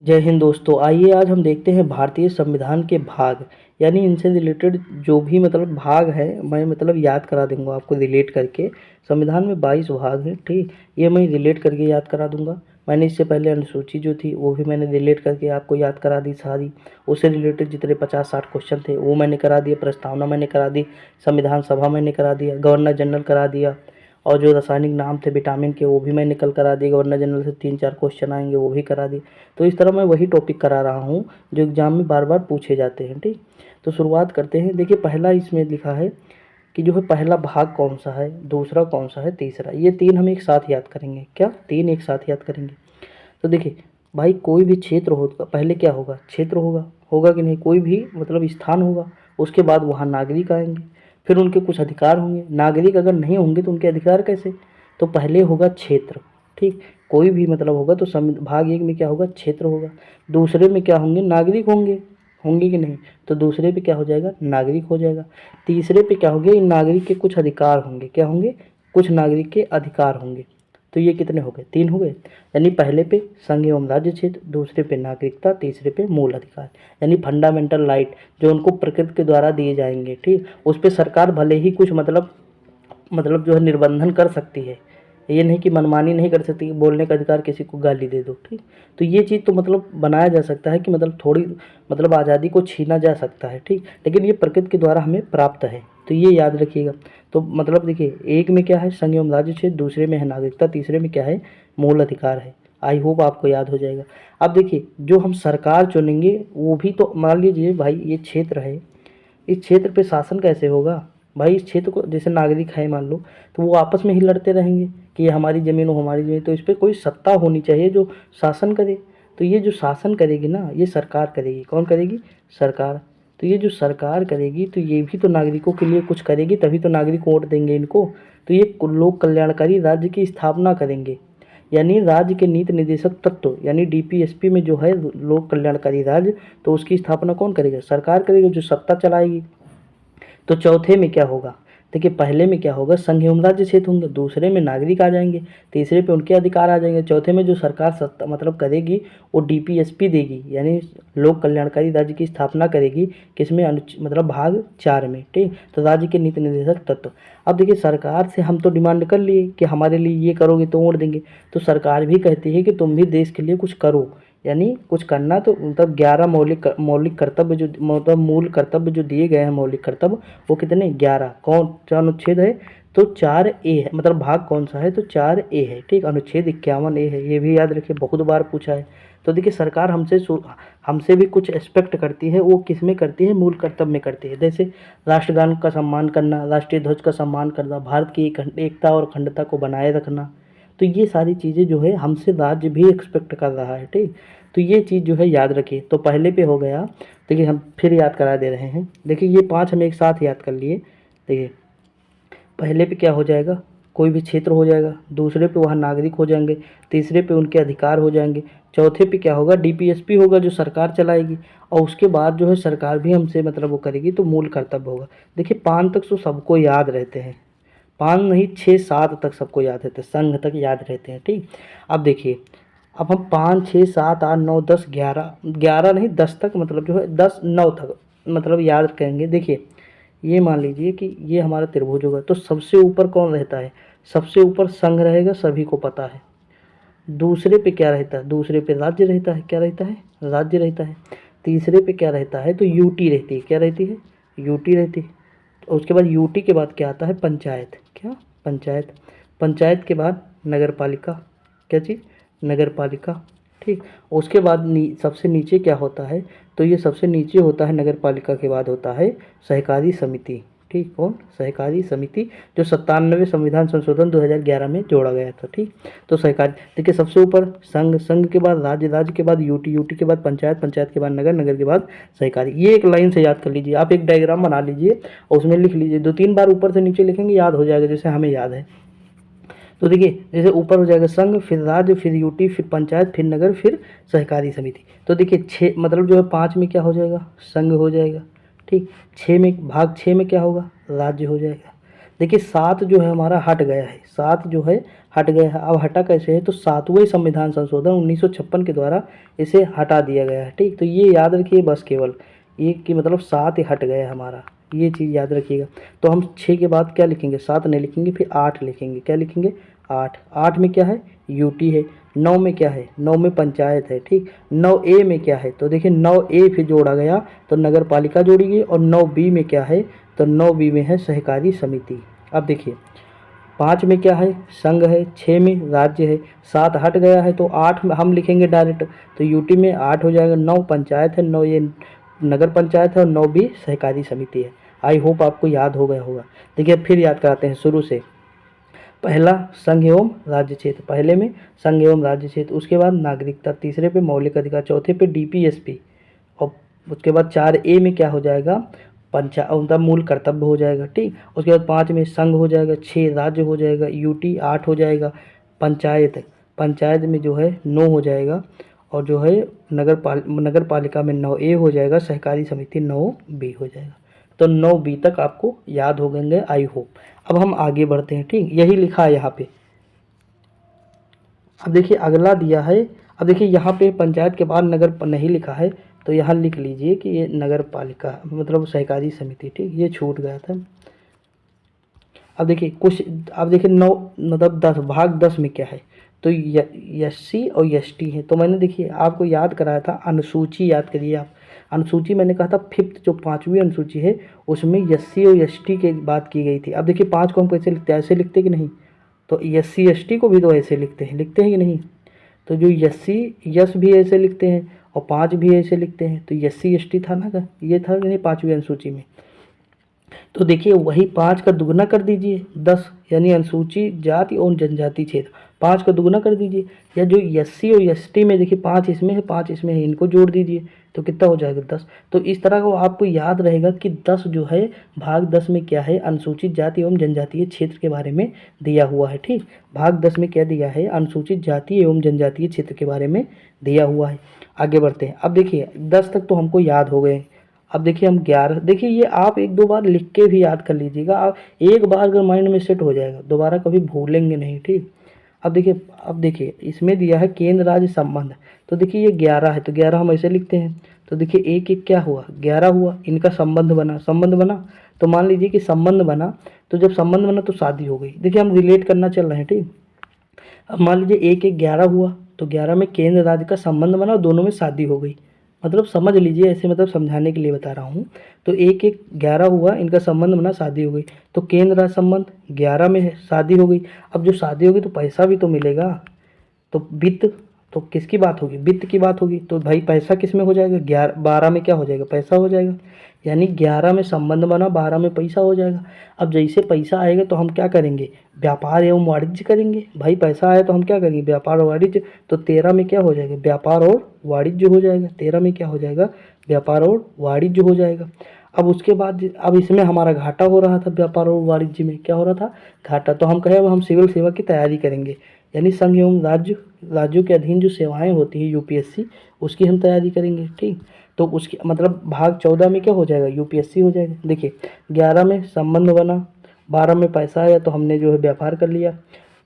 जय हिंद दोस्तों। आइए आज हम देखते हैं भारतीय संविधान के भाग, यानी इनसे रिलेटेड जो भी भाग है मैं याद करा दूंगा आपको रिलेट करके। संविधान में 22 भाग हैं, ठीक। ये मैं रिलेट करके याद करा दूंगा। मैंने इससे पहले अनुसूची जो थी वो भी मैंने रिलेट करके आपको याद करा दी सारी। उससे रिलेटेड जितने 50-60 क्वेश्चन थे वो मैंने करा दिए। प्रस्तावना मैंने करा दी, संविधान सभा मैंने करा दिया, गवर्नर जनरल करा दिया, और जो रासायनिक नाम थे विटामिन के वो भी मैंने कल करा दिए। गवर्नर जनरल से 3-4 क्वेश्चन आएंगे वो भी करा दिए। तो इस तरह मैं वही टॉपिक करा रहा हूँ जो एग्जाम में बार बार पूछे जाते हैं, ठीक। तो शुरुआत करते हैं। देखिए पहला इसमें लिखा है कि जो है पहला भाग कौन सा है, दूसरा कौन सा है, तीसरा। ये तीन हम एक साथ याद करेंगे। क्या तीन एक साथ याद करेंगे? तो देखिए भाई, कोई भी क्षेत्र होगा पहले क्या होगा? क्षेत्र होगा। होगा कि नहीं? कोई भी स्थान होगा, उसके बाद वहाँ नागरिक आएंगे, फिर उनके कुछ अधिकार होंगे। नागरिक अगर नहीं होंगे तो उनके अधिकार कैसे? तो पहले होगा क्षेत्र, ठीक। कोई भी होगा तो भाग एक में क्या होगा? क्षेत्र होगा। दूसरे में क्या होंगे? नागरिक होंगे। होंगे कि नहीं? तो दूसरे पे क्या हो जाएगा? नागरिक हो जाएगा। तीसरे पे क्या होंगे? इन नागरिक के कुछ अधिकार होंगे। क्या होंगे? कुछ नागरिक के अधिकार होंगे। तो ये कितने हो गए? तीन हो गए। यानी पहले पे संघ एवं राज्य क्षेत्र, दूसरे पे नागरिकता, तीसरे पे मूल अधिकार, यानी फंडामेंटल राइट जो उनको प्रकृति के द्वारा दिए जाएंगे, ठीक। उस पर सरकार भले ही कुछ जो है निर्बंधन कर सकती है। ये नहीं कि मनमानी नहीं कर सकती, बोलने का अधिकार, किसी को गाली दे दो, ठीक। तो ये चीज़ तो बनाया जा सकता है कि थोड़ी आज़ादी को छीना जा सकता है, ठीक। लेकिन ये प्रकृति के द्वारा हमें प्राप्त है, तो ये याद रखिएगा। तो देखिए एक में क्या है? संघ एवं राज्य क्षेत्र, दूसरे में है नागरिकता, तीसरे में क्या है? मूल अधिकार है। आई होप आपको याद हो जाएगा। अब देखिए जो हम सरकार चुनेंगे वो भी तो मान लीजिए भाई ये क्षेत्र है, इस क्षेत्र पे शासन कैसे होगा? भाई इस क्षेत्र को जैसे नागरिक है मान लो, तो वो आपस में ही लड़ते रहेंगे कि ये हमारी ज़मीन हो, हमारी ज़मीन। तो इस पर कोई सत्ता होनी चाहिए जो शासन करे। तो ये जो शासन करेगी ना, ये सरकार करेगी। कौन करेगी? सरकार। तो ये जो सरकार करेगी तो ये भी तो नागरिकों के लिए कुछ करेगी, तभी तो नागरिक वोट देंगे इनको। तो ये लोक कल्याणकारी राज्य की स्थापना करेंगे, यानी राज्य के नीति निर्देशक तत्व, यानी डीपीएसपी में जो है लोक कल्याणकारी राज्य, तो उसकी स्थापना कौन करेगा? सरकार करेगी, जो सत्ता चलाएगी। तो चौथे में क्या होगा? देखिए पहले में क्या होगा? संघ एवं राज्य क्षेत्र होंगे, दूसरे में नागरिक आ जाएंगे, तीसरे पे उनके अधिकार आ जाएंगे, चौथे में जो सरकार सत्ता करेगी वो डीपीएसपी देगी, यानी लोक कल्याणकारी राज्य की स्थापना करेगी। किसमें? भाग 4 में, ठीक। तो राज्य के नीति निर्देशक तत्व। अब देखिए सरकार से हम तो डिमांड कर लिए कि हमारे लिए ये करोगे तो वोट देंगे, तो सरकार भी कहती है कि तुम भी देश के लिए कुछ करो, यानी कुछ करना। तो 11 मौलिक कर्तव्य जो मूल कर्तव्य जो दिए गए हैं, मौलिक कर्तव्य, वो कितने? 11। कौन सा अनुच्छेद है? तो 4A है। भाग कौन सा है? तो 4A है, ठीक। अनुच्छेद 51A है, ये भी याद रखिए, बहुत बार पूछा है। तो देखिए सरकार हमसे भी कुछ एक्सपेक्ट करती है। वो किस में करती है? मूल कर्तव्य में करती है। जैसे राष्ट्रगान का सम्मान करना, राष्ट्रीय ध्वज का सम्मान करना, भारत की एकता और अखंडता को बनाए रखना। तो ये सारी चीज़ें जो है हमसे राज्य भी एक्सपेक्ट कर रहा है, ठीक। तो ये चीज़ जो है याद रखिए। तो पहले पे हो गया। देखिए हम फिर याद करा दे रहे हैं। देखिए ये 5 हम एक साथ याद कर लिए। देखिए पहले पे क्या हो जाएगा? कोई भी क्षेत्र हो जाएगा, दूसरे पे वहाँ नागरिक हो जाएंगे, तीसरे पे उनके अधिकार हो जाएंगे, चौथे पे क्या होगा? डीपीएसपी होगा जो सरकार चलाएगी, और उसके बाद जो है सरकार भी हमसे वो करेगी, तो मूल कर्तव्य होगा। देखिए 5 तक तो सबको याद रहते हैं, 5 नहीं 6-7 तक सबको याद रहते हैं, संघ तक याद रहते हैं, ठीक। अब देखिए अब हम 5 6 7 8 9 10 11, 11 नहीं 10 तक जो है 10 9 तक याद करेंगे। देखिए ये मान लीजिए कि ये हमारा त्रिभुज होगा, तो सबसे ऊपर कौन रहता है? सबसे ऊपर संघ रहेगा, सभी को पता है। दूसरे पे क्या रहता है? दूसरे पे राज्य रहता है। क्या रहता है? राज्य रहता है। तीसरे पे क्या रहता है? तो यूटी रहती है। क्या रहती है? यूटी रहती है। और उसके बाद यूटी के बाद क्या आता है? पंचायत। क्या? पंचायत। पंचायत के बाद नगर पालिका। क्या चीज़? नगर पालिका, ठीक। उसके बाद सबसे नीचे क्या होता है? तो ये सबसे नीचे होता है, नगर पालिका के बाद होता है सहकारी समिति, ठीक। कौन? सहकारी समिति, जो 97वें संविधान संशोधन 2011 में जोड़ा गया था, ठीक। तो सहकारी, देखिए सबसे ऊपर संघ, संघ के बाद राज्य, राज्य के बाद यूटी, यूटी के बाद पंचायत, पंचायत के बाद नगर, नगर के बाद सहकारी। ये एक लाइन से याद कर लीजिए। आप एक डायग्राम बना लीजिए और उसमें लिख लीजिए, 2-3 बार ऊपर से नीचे लिखेंगे, याद हो जाएगा, जैसे हमें याद है। तो देखिए जैसे ऊपर हो जाएगा संघ, फिर राज्य, फिर यूटी, फिर पंचायत, फिर नगर, फिर सहकारी समिति। तो देखिए 6 जो है 5 में क्या हो जाएगा? संघ हो जाएगा, ठीक। 6 में, भाग 6 में क्या होगा? राज्य हो जाएगा। देखिए 7 जो है हमारा हट गया है, 7 जो है हट गया है। अब हटा कैसे है, तो 7वें संविधान संशोधन 1956 के द्वारा इसे हटा दिया गया है, ठीक। तो ये याद रखिए बस, केवल एक की मतलब 7 ही हट गया है हमारा, ये चीज़ याद रखिएगा। तो हम 6 के बाद क्या लिखेंगे, 7 नहीं लिखेंगे, फिर 8 लिखेंगे। क्या लिखेंगे, 8। 8 में क्या है, यूटी है। 9 में क्या है, 9 में पंचायत है, ठीक। 9A में क्या है, तो देखिए 9A फिर जोड़ा गया तो नगर पालिका जोड़ी गई। और 9B में क्या है, तो 9B में है सहकारी समिति। अब देखिए 5 में क्या है, संघ है। 6 में राज्य है। 7 हट गया है तो 8 में हम लिखेंगे डायरेक्ट, तो यूटी में 8 हो जाएगा। 9 पंचायत है, 9 ये नगर पंचायत है, और 9B सहकारी समिति है। आई होप आपको याद हो गया होगा। देखिए फिर याद कराते हैं शुरू से। पहला संघ एवं राज्य क्षेत्र, पहले में संघ एवं राज्य क्षेत्र, उसके बाद नागरिकता, तीसरे पे मौलिक अधिकार, चौथे पे डीपीएसपी, और उसके बाद 4A में क्या हो जाएगा, उनका मूल कर्तव्य हो जाएगा, ठीक। उसके बाद 5 में संघ हो जाएगा, 6 राज्य हो जाएगा, यूटी 8 हो जाएगा, पंचायत, पंचायत में जो है 9 हो जाएगा, और जो है नगर पालिका में 9A हो जाएगा, सहकारी समिति 9B हो जाएगा। तो 9B तक आपको याद हो गएंगे, आई होप। अब हम आगे बढ़ते हैं, ठीक। यही लिखा है यहाँ पे। अब देखिए अगला दिया है। अब देखिए यहाँ पे पंचायत के बाद नगर नहीं लिखा है, तो यहाँ लिख लीजिए कि ये नगर पालिका मतलब सहकारी समिति, ठीक। ये छूट गया था। अब देखिए कुछ, अब देखिए 9 मतलब 10 भाग 10 में क्या है, तो एससी और एसटी है। तो मैंने देखिए आपको याद कराया था, अनुसूची याद करिए आप। अनुसूची मैंने कहा था फिफ्थ जो 5वीं अनुसूची है उसमें एससी और एसटी की बात की गई थी। अब देखिए 5 को हम कैसे लिखते हैं, ऐसे लिखते कि नहीं, तो एससी एसटी को भी तो ऐसे लिखते हैं कि नहीं। तो जो एससी यस भी ऐसे लिखते हैं और 5 भी ऐसे लिखते हैं, तो एससी एसटी था ना, ये था नहीं 5वीं अनुसूची में। तो देखिए वही 5 का दुगना कर दीजिए 10, यानी अनुसूचित जाति और जनजाति क्षेत्र, 5 का दुगना कर दीजिए। या जो एससी और एसटी में देखिए 5 इसमें है 5 इसमें है, इनको जोड़ दीजिए तो कितना हो जाएगा 10। तो इस तरह को आपको याद रहेगा कि 10 जो है भाग 10 में क्या है, अनुसूचित जाति एवं जनजातीय क्षेत्र के बारे में दिया हुआ है, ठीक। भाग 10 में क्या दिया है, अनुसूचित जाति एवं जनजातीय क्षेत्र के बारे में दिया हुआ है। आगे बढ़ते हैं। अब देखिए 10 तक तो हमको याद हो गए। अब देखिए हम 11, देखिए ये आप 1-2 बार लिख के भी याद कर लीजिएगा। आप एक बार अगर माइंड में सेट हो जाएगा दोबारा कभी भूलेंगे नहीं, ठीक। अब देखिए इसमें दिया है केंद्र राज्य संबंध, तो देखिए ये 11 है तो 11 हम ऐसे लिखते हैं। तो देखिए एक एक क्या हुआ, 11 हुआ, इनका संबंध बना। तो मान लीजिए कि संबंध बना, तो जब संबंध बना तो शादी हो गई। देखिए हम रिलेट करना चल रहे हैं, ठीक। अब मान लीजिए 1-1-11 हुआ, तो 11 में केंद्र राज्य का संबंध बना और दोनों में शादी हो गई। मतलब समझ लीजिए, ऐसे मतलब समझाने के लिए बता रहा हूँ। तो 1-1-11 हुआ, इनका संबंध बना, शादी हो गई। तो केंद्र राज्य संबंध 11 में है, शादी हो गई। अब जो शादी होगी तो पैसा भी तो मिलेगा, तो वित्त, तो किसकी बात होगी, वित्त की बात होगी। तो भाई पैसा किस में हो जाएगा, 12 में क्या हो जाएगा, पैसा हो जाएगा। यानी 11 में संबंध बना, 12 में पैसा हो जाएगा। अब जैसे पैसा आएगा तो हम क्या करेंगे, व्यापार एवं वाणिज्य करेंगे। भाई पैसा आया तो हम क्या करेंगे, व्यापार और वाणिज्य। तो 13 में क्या हो जाएगा, व्यापार और वाणिज्य हो जाएगा। 13 में क्या हो जाएगा, व्यापार और वाणिज्य हो जाएगा। अब उसके बाद अब इसमें हमारा घाटा हो रहा था, व्यापार और वाणिज्य में क्या हो रहा था, घाटा। तो हम कहे अब हम सिविल सेवा की तैयारी करेंगे, यानी संघ एवं राज्यों के अधीन जो सेवाएं होती है यूपीएससी, उसकी हम तैयारी करेंगे, ठीक। तो उसकी मतलब भाग 14 में क्या हो जाएगा, यूपीएससी हो जाएगा। देखिए 11 में संबंध बना, 12 में पैसा आया तो हमने जो है व्यापार कर लिया।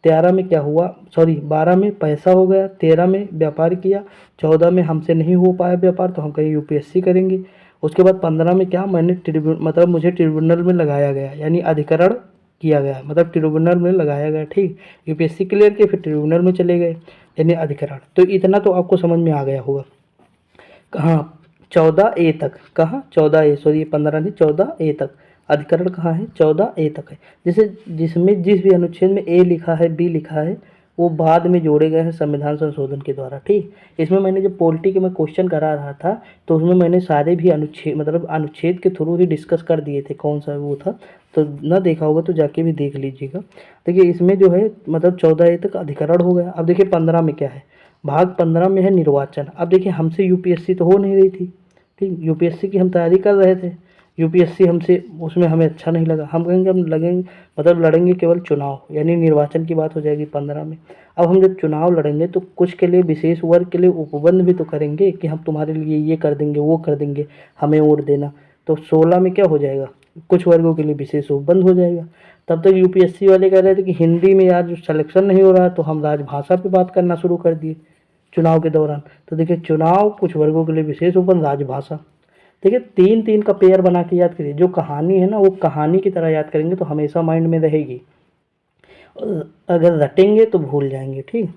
13 में क्या हुआ, सॉरी 12 में पैसा हो गया, 13 में व्यापार किया, 14 में हमसे नहीं हो पाया व्यापार तो हम कहीं यूपीएससी करेंगे। उसके बाद 15 में क्या, मैंने मतलब मुझे ट्रिब्यूनल में लगाया गया, यानी अधिकरण किया गया, मतलब ट्रिब्यूनल में लगाया गया, ठीक। यूपीएससी क्लियर किया, फिर ट्रिब्यूनल में चले गए, यानी अधिकरण। तो इतना तो आपको समझ में आ गया होगा। कहाँ, 14A तक, कहाँ 14A, सॉरी 15 नहीं 14A तक अधिकरण कहाँ है, 14A तक है। जैसे जिसमें जिस भी अनुच्छेद में A लिखा है, B लिखा है, वो बाद में जोड़े गए हैं संविधान संशोधन के द्वारा, ठीक। इसमें मैंने जब पॉलिटी के मैं क्वेश्चन करा रहा था तो उसमें मैंने सारे भी अनुच्छेद मतलब अनुच्छेद के थ्रू ही डिस्कस कर दिए थे, कौन सा वो था। तो ना देखा होगा तो जाके भी देख लीजिएगा। देखिए इसमें जो है मतलब 14A तक अधिकरण हो गया। अब देखिए 15 में क्या है, भाग 15 में है निर्वाचन। अब देखिए हमसे यूपीएससी तो हो नहीं रही थी, ठीक। यूपीएससी की हम तैयारी कर रहे थे, यूपीएससी हमसे उसमें हमें अच्छा नहीं लगा। हम कहेंगे हम लगेंगे मतलब लड़ेंगे केवल चुनाव, यानी निर्वाचन की बात हो जाएगी 15 में। अब हम जब चुनाव लड़ेंगे तो कुछ के लिए, विशेष वर्ग के लिए उपबंध भी तो करेंगे कि हम तुम्हारे लिए ये कर देंगे वो कर देंगे, हमें वोट देना। तो 16 में क्या हो जाएगा, कुछ वर्गों के लिए विशेष उपबंध हो जाएगा। तब तक यूपीएससी वाले कह रहे थे कि हिंदी में यार जो सिलेक्शन नहीं हो रहा है तो हम राजभाषा पे बात करना शुरू कर दिए चुनाव के दौरान। तो देखिए चुनाव कुछ वर्गों के लिए विशेष उपन राजभाषा। देखिए 3-3 का पेयर बना के याद करिए, जो कहानी है ना वो कहानी की तरह याद करेंगे तो हमेशा माइंड में रहेगी, अगर रटेंगे तो भूल जाएंगे। ठीक,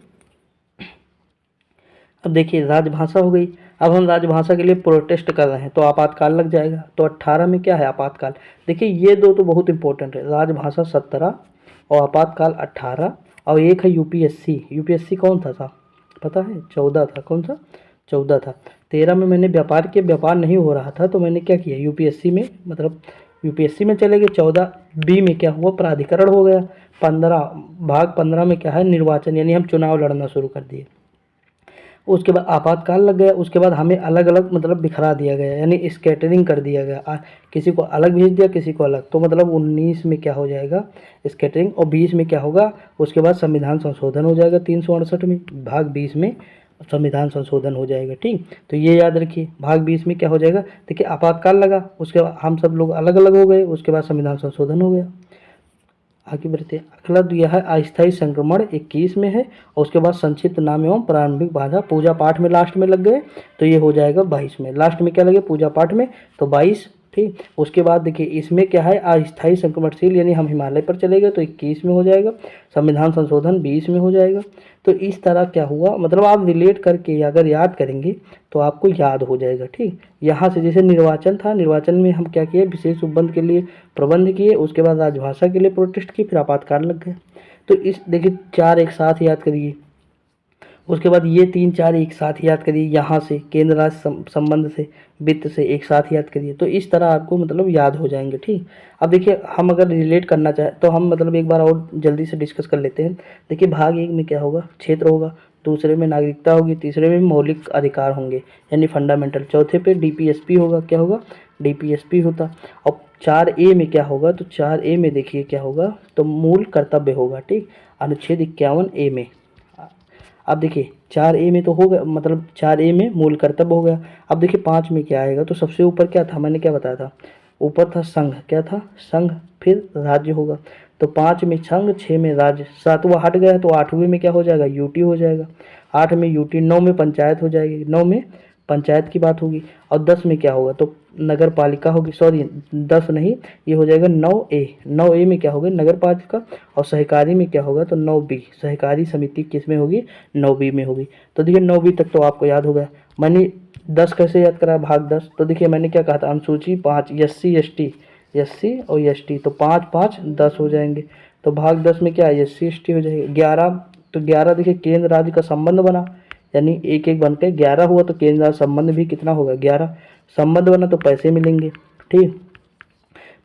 अब देखिए राजभाषा हो गई। अब हम राजभाषा के लिए प्रोटेस्ट कर रहे हैं तो आपातकाल लग जाएगा। तो 18 में क्या है आपातकाल, देखिए ये दो तो बहुत इंपॉर्टेंट है, राजभाषा 17 और आपातकाल 18। और एक है यूपीएससी, यूपीएससी कौन था पता है, 14 था। कौन सा, 14 था। 13 में मैंने व्यापार नहीं हो रहा था तो मैंने क्या किया, यूपीएससी में मतलब यूपीएससी में चले गए। 14 बी में क्या हुआ, प्राधिकरण हो गया। 15 में क्या है, निर्वाचन, यानी हम चुनाव लड़ना शुरू कर दिए। उसके बाद आपातकाल लग गया। उसके बाद हमें अलग अलग मतलब बिखरा दिया गया, यानी स्कैटरिंग कर दिया गया, किसी को अलग भेज दिया किसी को अलग। तो मतलब 19 में क्या हो जाएगा स्कैटरिंग, और 20 में क्या होगा, उसके बाद संविधान संशोधन हो जाएगा 368 में, भाग 20 में संविधान संशोधन हो जाएगा। ठीक, तो ये याद रखिए भाग 20 में क्या हो जाएगा, देखिए आपातकाल लगा, उसके बाद हम सब लोग अलग अलग हो गए, उसके बाद संविधान संशोधन हो गया। आगे बढ़ते हैं, अगला दिया है अस्थायी संक्रमण 21 में है, और उसके बाद संक्षिप्त नाम एवं प्रारंभिक बाधा पूजा पाठ में लास्ट में लग गए तो ये हो जाएगा 22 में। लास्ट में क्या लगे पूजा पाठ में, तो 22। ठीक, उसके बाद देखिए इसमें क्या है अस्थायी संक्रमणशील, यानी हम हिमालय पर चले गए तो 21 में हो जाएगा। संविधान संशोधन 20 में हो जाएगा। तो इस तरह क्या हुआ, मतलब आप रिलेट करके अगर याद करेंगे तो आपको याद हो जाएगा। ठीक, यहाँ से जैसे निर्वाचन था, निर्वाचन में हम क्या किए, विशेष उपबंध के लिए प्रबंध किए, उसके बाद राजभाषा के लिए प्रोटेस्ट किए, फिर आपातकाल लग गए। तो इस देखिए 4 एक साथ याद करिए, उसके बाद ये 3-4 एक साथ याद करिए, यहाँ से केंद्र राज्य संबंध से, वित्त से एक साथ याद करिए। तो इस तरह आपको मतलब याद हो जाएंगे। ठीक, अब देखिए हम अगर रिलेट करना चाहें तो हम मतलब एक बार और जल्दी से डिस्कस कर लेते हैं। देखिए भाग 1 में क्या होगा, क्षेत्र होगा, दूसरे में नागरिकता होगी, तीसरे में मौलिक अधिकार होंगे यानी फंडामेंटल, चौथे पे डीपीएसपी होगा, क्या होगा डीपीएसपी होता। और 4A में क्या होगा, तो 4A में देखिए क्या होगा, तो मूल कर्तव्य होगा। ठीक, अनुच्छेद 51A में। अब देखिए 4A में तो हो गया, मतलब 4A में मूल कर्तव्य हो गया। अब देखिए 5 में क्या आएगा, तो सबसे ऊपर क्या था, मैंने क्या बताया था, ऊपर था संघ, क्या था संघ, फिर राज्य होगा। तो 5 में संघ, 6 में राज्य, 7वां हट गया तो 8वें में क्या हो जाएगा, यूटी हो जाएगा। 8 में यूटी, 9 में पंचायत हो जाएगी, 9 में पंचायत की बात होगी। और 10 में क्या होगा, तो नगर पालिका होगी, सॉरी 10 नहीं, ये हो जाएगा 9A। 9A में क्या होगा, नगर पालिका। और सहकारी में क्या होगा, तो 9B, सहकारी समिति किस में होगी, 9B में होगी। तो देखिए 9B तक तो आपको याद हो गया। मैंने 10 कैसे याद करा, भाग 10, तो देखिए मैंने क्या कहा था, अनुसूची 5, SC और ST, तो 5 5 10 हो जाएंगे। तो भाग 10 में क्या है, SC ST हो जाएगा। 11, तो 11 देखिए केंद्र राज्य का संबंध बना, यानी एक एक बन के 11 हुआ, तो केंद्र राज्य संबंध भी कितना होगा, 11 संबंध बना, तो पैसे मिलेंगे। ठीक,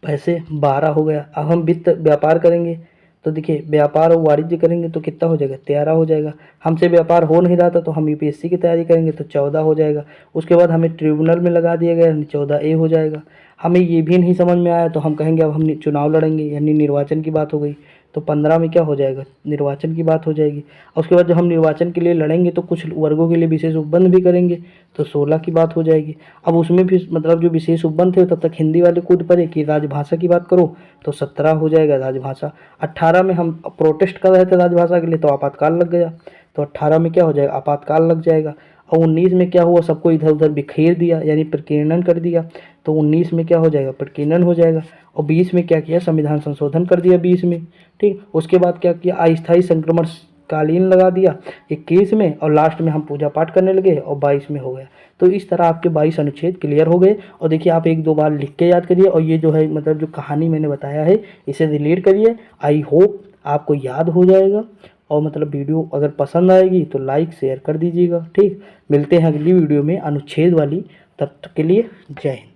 पैसे 12 हो गया। अब हम वित्त व्यापार करेंगे तो देखिए व्यापार और वाणिज्य करेंगे तो कितना हो जाएगा, 13 हो जाएगा। हमसे व्यापार हो नहीं रहा था तो हम यूपीएससी की तैयारी करेंगे तो 14 हो जाएगा। उसके बाद हमें ट्रिब्यूनल में लगा दिया गया, यानी 14A हो जाएगा। हमें ये भी नहीं समझ में आया तो हम कहेंगे अब हम चुनाव लड़ेंगे, यानी निर्वाचन की बात हो गई, तो 15 में क्या हो जाएगा, निर्वाचन की बात हो जाएगी। और उसके बाद जब हम निर्वाचन के लिए लड़ेंगे तो कुछ वर्गों के लिए विशेष उपबंध भी करेंगे, तो 16 की बात हो जाएगी। अब उसमें भी मतलब जो विशेष उपबंध थे तब तक हिंदी वाले कूद पड़े कि राजभाषा की बात करो, तो 17 हो जाएगा राजभाषा। 18 में हम प्रोटेस्ट कर रहे थे राजभाषा के लिए तो आपातकाल लग गया, तो 18 में क्या हो जाएगा, आपातकाल लग जाएगा। और 19 में क्या हुआ, सबको इधर उधर बिखेर दिया, यानी प्रकीर्णन कर दिया, तो 19 में क्या हो जाएगा, प्रकीर्णन हो जाएगा। और 20 में क्या किया, संविधान संशोधन कर दिया 20 में। ठीक, उसके बाद क्या किया, अस्थायी संक्रमण कालीन लगा दिया 21 में, और लास्ट में हम पूजा पाठ करने लगे और 22 में हो गया। तो इस तरह आपके 22 अनुच्छेद क्लियर हो गए। और देखिए आप 1-2 बार लिख के याद करिए, और ये जो है मतलब जो कहानी मैंने बताया है इसे रिलेट करिए। आई होप आपको याद हो जाएगा। और मतलब वीडियो अगर पसंद आएगी तो लाइक शेयर कर दीजिएगा। ठीक, मिलते हैं अगली वीडियो में अनुच्छेद वाली, तब तक के लिए जय हिंद।